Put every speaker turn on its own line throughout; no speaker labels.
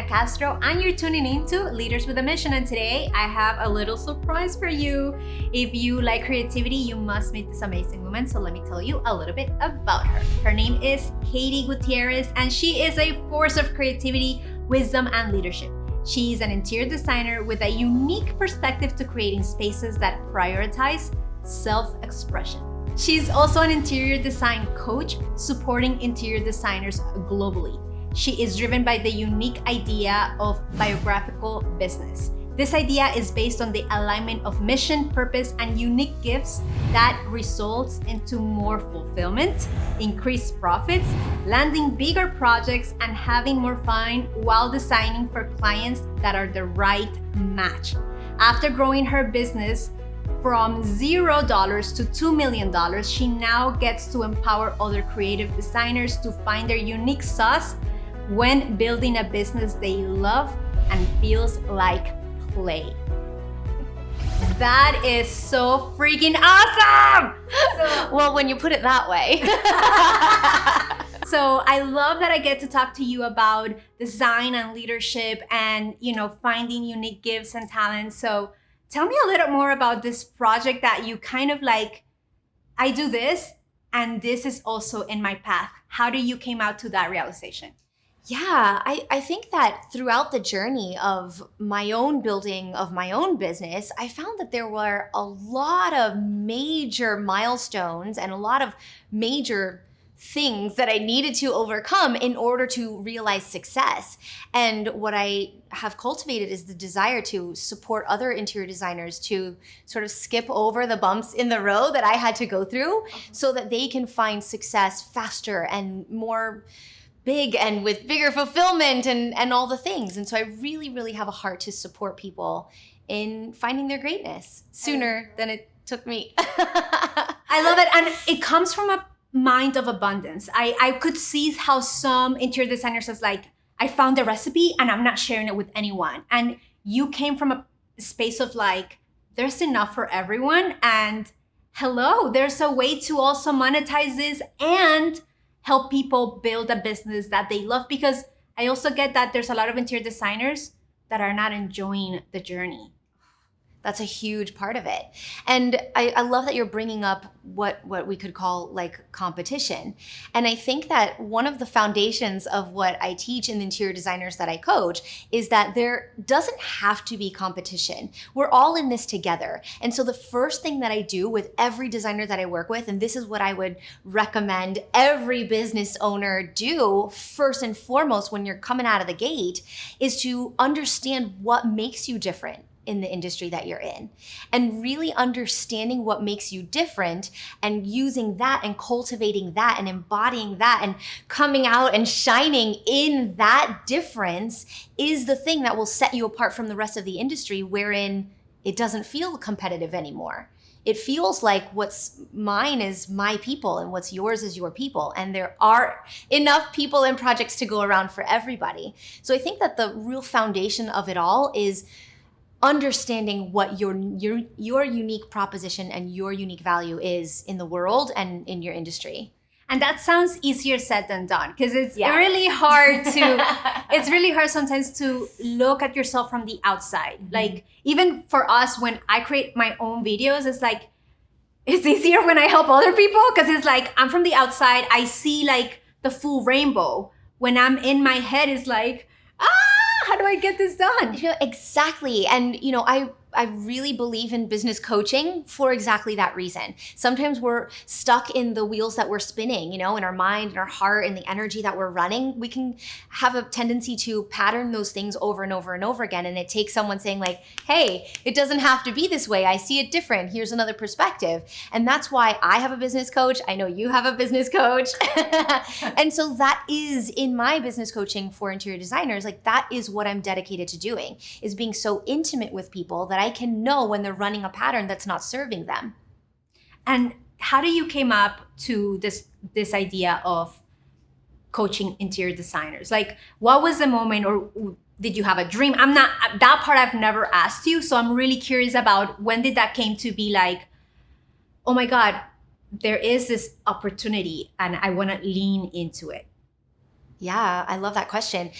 Castro, and you're tuning in to Leaders with a Mission. And today I have a little surprise for you. If you like creativity, you must meet this amazing woman. So let me tell you a little bit about her. Her name is Katie Gutierrez, and she is a force of creativity, wisdom, and leadership. She's an interior designer with a unique perspective to creating spaces that prioritize self-expression. She's also an interior design coach, supporting interior designers globally. She is driven by the unique idea of biographical business. This idea is based on the alignment of mission, purpose, and unique gifts that results into more fulfillment, increased profits, landing bigger projects, and having more fun while designing for clients that are the right match. After growing her business from $0 to $2 million, she now gets to empower other creative designers to find their unique sauce when building a business they love and feels like play. That is so freaking awesome!
Well, when you put it that way.
So I love that I get to talk to you about design and leadership and, finding unique gifts and talents. So tell me a little more about this project that you kind of like, I do this and this is also in my path. How do you came out to that realization?
Yeah, I think that throughout the journey of my own building of my own business, I found that there were a lot of major milestones and a lot of major things that I needed to overcome in order to realize success. And what I have cultivated is the desire to support other interior designers to sort of skip over the bumps in the road that I had to go through so that they can find success faster and more big and with bigger fulfillment and all the things. And so I really, really have a heart to support people in finding their greatness sooner than it took me.
I love it. And it comes from a mind of abundance. I could see how some interior designers is like, I found the recipe and I'm not sharing it with anyone. And you came from a space of like, there's enough for everyone. And hello, there's a way to also monetize this and help people build a business that they love, because I also get that there's a lot of interior designers that are not enjoying the journey.
That's a huge part of it. And I love that you're bringing up what we could call like competition. And I think that one of the foundations of what I teach in the interior designers that I coach is that there doesn't have to be competition. We're all in this together. And so the first thing that I do with every designer that I work with, and this is what I would recommend every business owner do first and foremost when you're coming out of the gate, is to understand what makes you different in the industry that you're in, and really understanding what makes you different and using that and cultivating that and embodying that and coming out and shining in that difference is the thing that will set you apart from the rest of the industry, wherein it doesn't feel competitive anymore. It feels like what's mine is my people and what's yours is your people. And there are enough people and projects to go around for everybody. So I think that the real foundation of it all is understanding what your unique proposition and your unique value is in the world and in your industry.
And that sounds easier said than done, because it's really hard it's really hard sometimes to look at yourself from the outside. Mm-hmm. Like even for us, when I create my own videos, it's like, it's easier when I help other people, because it's like, I'm from the outside, I see like the full rainbow. When I'm in my head, it's like, how do I get this done?
Exactly. And, I really believe in business coaching for exactly that reason. Sometimes we're stuck in the wheels that we're spinning, in our mind and our heart and the energy that we're running. We can have a tendency to pattern those things over and over and over again. And it takes someone saying like, hey, it doesn't have to be this way. I see it different. Here's another perspective. And that's why I have a business coach. I know you have a business coach. And so that is in my business coaching for interior designers. Like that is what I'm dedicated to doing, is being so intimate with people that I can know when they're running a pattern that's not serving them.
And how do you came up to this idea of coaching interior designers? Like, what was the moment, or did you have a dream? That part I've never asked you, so I'm really curious about when did that came to be like, oh my God, there is this opportunity and I want to lean into it.
Yeah, I love that question.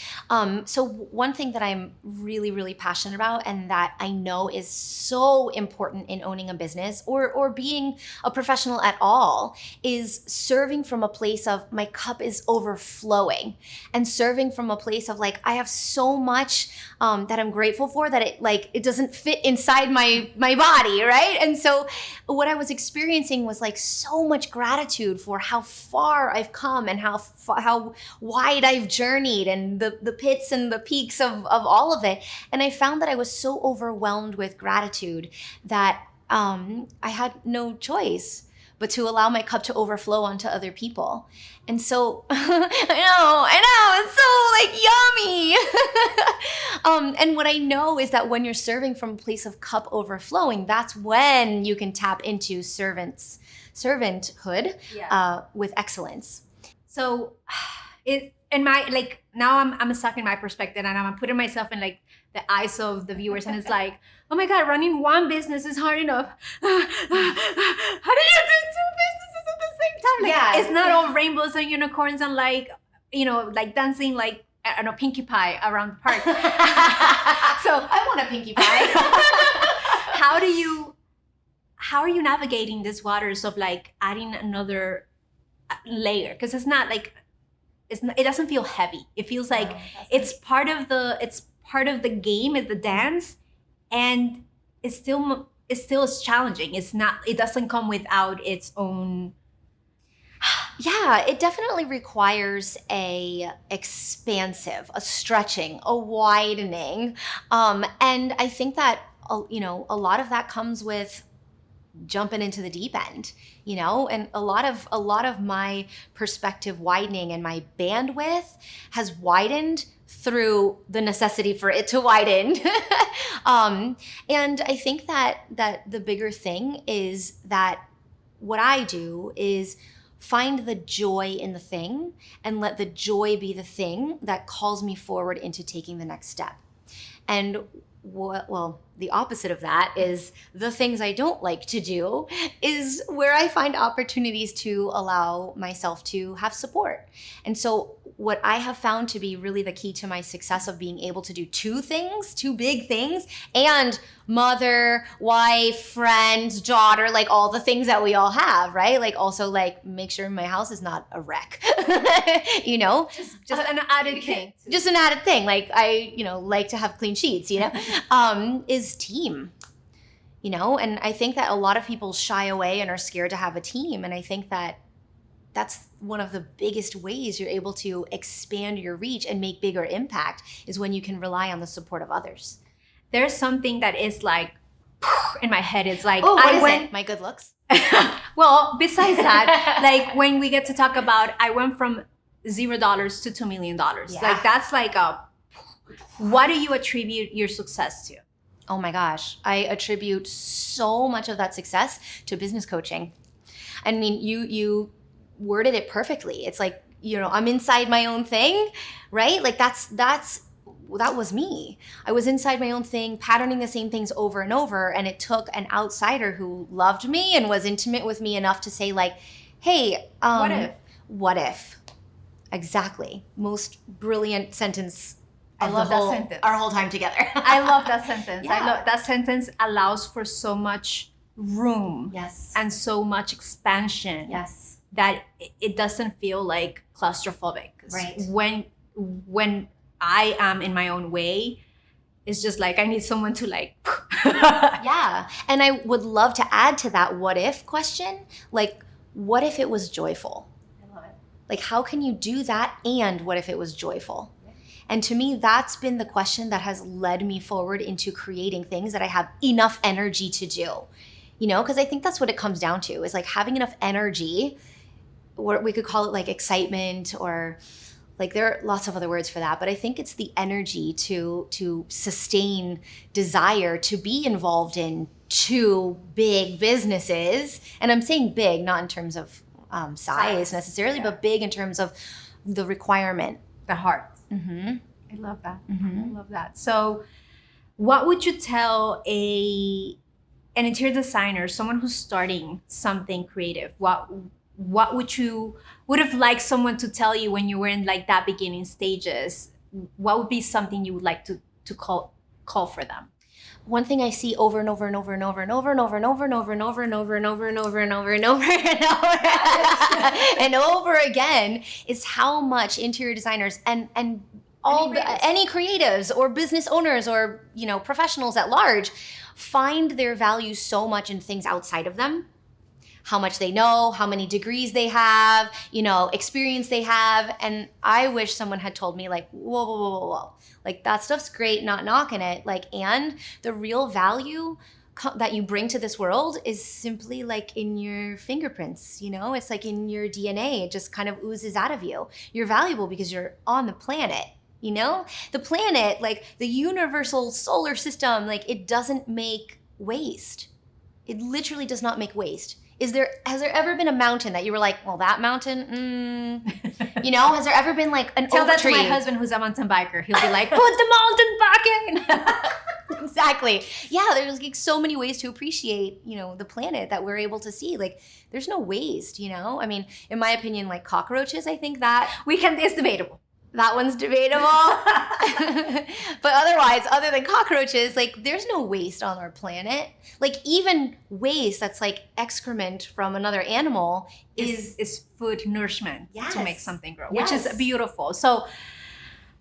So one thing that I'm really, really passionate about and that I know is so important in owning a business or being a professional at all is serving from a place of my cup is overflowing and serving from a place of like, I have so much that I'm grateful for that it doesn't fit inside my body, right? And so what I was experiencing was like so much gratitude for how far I've come and how wide I've journeyed and the pits and the peaks of all of it. And I found that I was so overwhelmed with gratitude that I had no choice but to allow my cup to overflow onto other people. And so, I know, it's so like yummy. And what I know is that when you're serving from a place of cup overflowing, that's when you can tap into servanthood with excellence.
So in my, like, now I'm stuck in my perspective and I'm putting myself in like the eyes of the viewers, and it's like, oh my God, running one business is hard enough. How do you do two businesses at the same time? Like, it's not all rainbows and unicorns and like, like dancing like, I don't know, Pinkie Pie around the park. So
I want a Pinkie Pie.
how are you navigating these waters of like adding another layer? Because it's not like, it doesn't feel heavy. It feels like it's part of the game, it's the dance, and it's still challenging. It doesn't come without its own.
Yeah, it definitely requires a stretching, a widening. And I think that, a lot of that comes with jumping into the deep end, and a lot of my perspective widening and my bandwidth has widened through the necessity for it to widen. And I think that the bigger thing is that what I do is find the joy in the thing and let the joy be the thing that calls me forward into taking the next step. And the opposite of that is the things I don't like to do is where I find opportunities to allow myself to have support. And so what I have found to be really the key to my success of being able to do two big things, and mother, wife, friend, daughter, like all the things that we all have, right? Like also like make sure my house is not a wreck,
Just an added thing.
Just an added thing. Like I, like to have clean sheets, is team. And I think that a lot of people shy away and are scared to have a team. And I think that that's one of the biggest ways you're able to expand your reach and make bigger impact is when you can rely on the support of others.
There's something that is like in my head. It's like,
what is it? My good looks?
Well, besides that, like when we get to talk about, I went from $0 to $2 million.
Yeah.
Like that's like what do you attribute your success to?
Oh my gosh. I attribute so much of that success to business coaching. I mean, you worded it perfectly. It's like, I'm inside my own thing, right? Like that was me. I was inside my own thing, patterning the same things over and over. And it took an outsider who loved me and was intimate with me enough to say like, hey, what if? Exactly. Most brilliant sentence.
I love that sentence.
Our whole time together.
I love that sentence.
Yeah.
I love that sentence. Allows for so much room.
Yes.
And so much expansion.
Yes.
That it doesn't feel like claustrophobic.
Right.
When I am in my own way, it's just like I need someone to like.
Yeah. And I would love to add to that what if question. Like, what if it was joyful?
I love it.
Like, how can you do that? And what if it was joyful? And to me, that's been the question that has led me forward into creating things that I have enough energy to do. Because I think that's what it comes down to is like having enough energy, or we could call it like excitement, or like there are lots of other words for that. But I think it's the energy to sustain desire to be involved in two big businesses. And I'm saying big, not in terms of size necessarily, but big in terms of the requirement.
The heart.
Mm-hmm.
I love that.
Mm-hmm.
I love that. So what would you tell an interior designer, someone who's starting something creative? What what would have liked someone to tell you when you were in like that beginning stages? What would be something you would like to call for them?
One thing I see over and over and over and over and over and over and over and over and over and over and over and over and over and over and over and over again is how much interior designers and any creatives or business owners or professionals at large find their value so much in things outside of them. How much they know, how many degrees they have, experience they have. And I wish someone had told me like, whoa. Like that stuff's great, not knocking it. Like, and the real value that you bring to this world is simply like in your fingerprints, it's like in your DNA. It just kind of oozes out of you. You're valuable because you're on the planet. The planet, like the universal solar system, like it doesn't make waste. It literally does not make waste. Has there ever been a mountain that you were like, well, that mountain, has there ever been like an
Tell
oak
that
tree?
to my husband who's a mountain biker. He'll be like, put the mountain back in.
Exactly. Yeah, there's like so many ways to appreciate, the planet that we're able to see. Like there's no waste, I mean, in my opinion, like cockroaches, I think that
It's debatable.
That one's debatable. But otherwise, other than cockroaches, like there's no waste on our planet. Like even waste that's like excrement from another animal
is food nourishment to make something grow,
Yes.
which is beautiful. So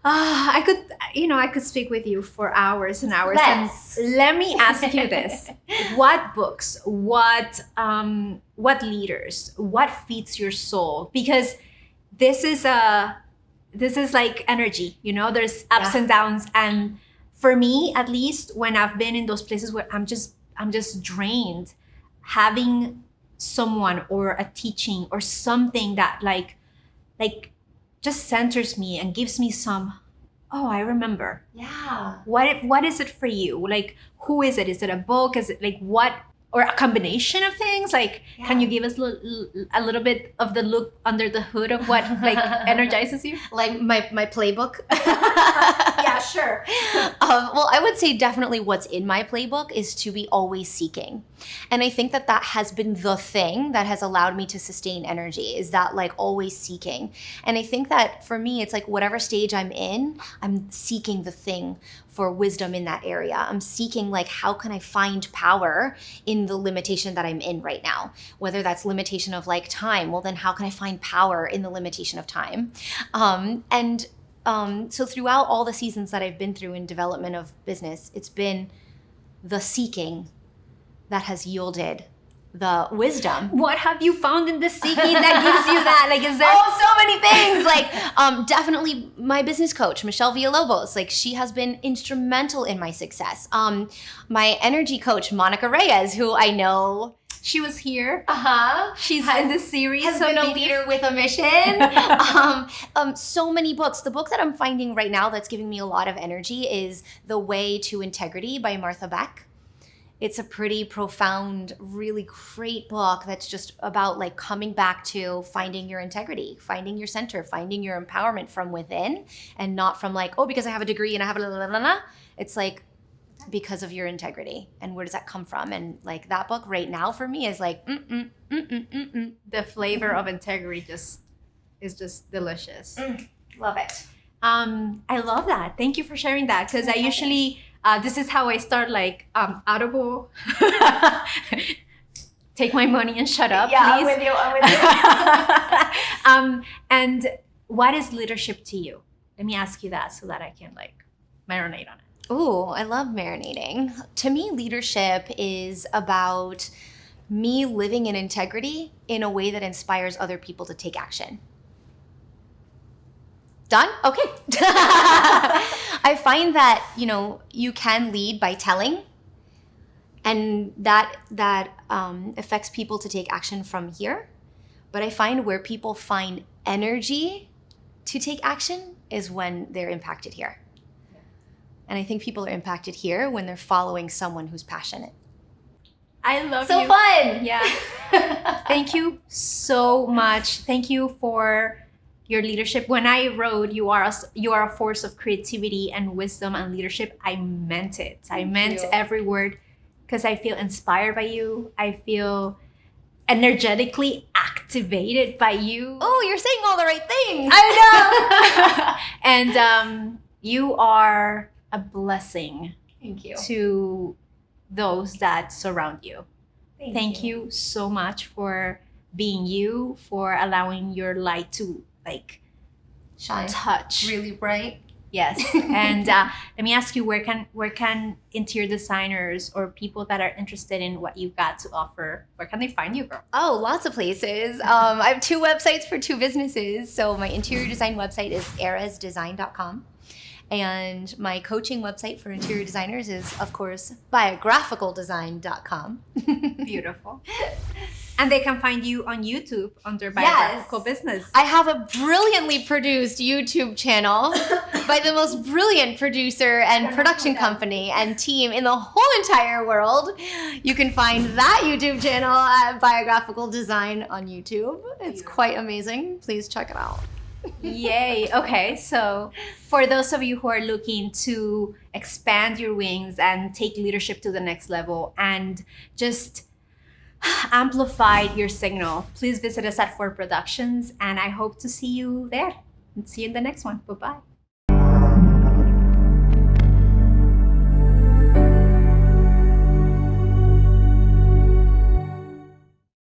I could speak with you for hours and hours.
Let's.
And let me ask you this. What books, what leaders, what feeds your soul? Because this is like energy, there's ups and downs. And for me, at least when I've been in those places where I'm just drained, having someone or a teaching or something that like just centers me and gives me some, I remember.
Yeah.
What is it for you? Like, who is it? Is it a book? Is it like what? Or a combination of things? Like, Can you give us a little bit of the look under the hood of what like energizes you?
Like my playbook?
Yeah, sure.
Well, I would say definitely what's in my playbook is to be always seeking. And I think that has been the thing that has allowed me to sustain energy, is that like always seeking. And I think that for me, it's like whatever stage I'm in, I'm seeking the thing for wisdom in that area. I'm seeking like, how can I find power in the limitation that I'm in right now? Whether that's limitation of like time, well then how can I find power in the limitation of time? So throughout all the seasons that I've been through in development of business, it's been the seeking that has yielded the wisdom.
What have you found in the seeking that gives you that? Like, is there
so many things? Like, definitely my business coach, Michelle Villalobos, like she has been instrumental in my success. My energy coach, Monica Reyes, who I know.
She was here. She's
Has-
in this series.
Has
of
been a
videos.
leader with a mission. So many books. The book that I'm finding right now that's giving me a lot of energy is The Way to Integrity by Martha Beck. It's a pretty profound, really great book that's just about like coming back to finding your integrity, finding your center, finding your empowerment from within, and not from like, because I have a degree and I have a blah, blah, blah, blah. It's like because of your integrity, and where does that come from? And like that book right now for me is like
The flavor of integrity is just delicious.
Love it.
I love that. Thank you for sharing that, because I usually this is how I start, like audible. Take my money and shut up,
Yeah,
please.
I'm with you.
And what is leadership to you? Let me ask you that so that I can like marinate on it.
Ooh, I love marinating. To me, leadership is about me living in integrity in a way that inspires other people to take action. Done? Okay. I find that, you can lead by telling, and that affects people to take action from here. But I find where people find energy to take action is when they're impacted here. And I think people are impacted here when they're following someone who's passionate.
I love
So
you.
fun!
Yeah. Thank you so much. Thank you for your leadership. When I wrote you are a force of creativity and wisdom and leadership, I meant it. I meant every word, because I feel inspired by you. I feel energetically active activated by you.
Oh, you're saying all the right things.
I know. And you are a blessing
Thank you.
to those that surround you. Thank
you.
you so much for being you, for allowing your light to like
Shine.
touch.
Really bright.
Yes. And let me ask you, where can interior designers or people that are interested in what you've got to offer, where can they find you, girl?
Oh, lots of places. I have 2 websites for 2 businesses. So my interior design website is eresdesign.com. And my coaching website for interior designers is, of course, biographicaldesign.com.
Beautiful. And they can find you on YouTube under Biographical Business.
I have a brilliantly produced YouTube channel by the most brilliant producer and production company and team in the whole entire world. You can find that YouTube channel at Biographical Design on YouTube. It's quite amazing. Please check it out.
Yay. Okay, so for those of you who are looking to expand your wings and take leadership to the next level and just amplify your signal, please visit us at 4 Productions, and I hope to see you there and see you in the next one. Bye-bye.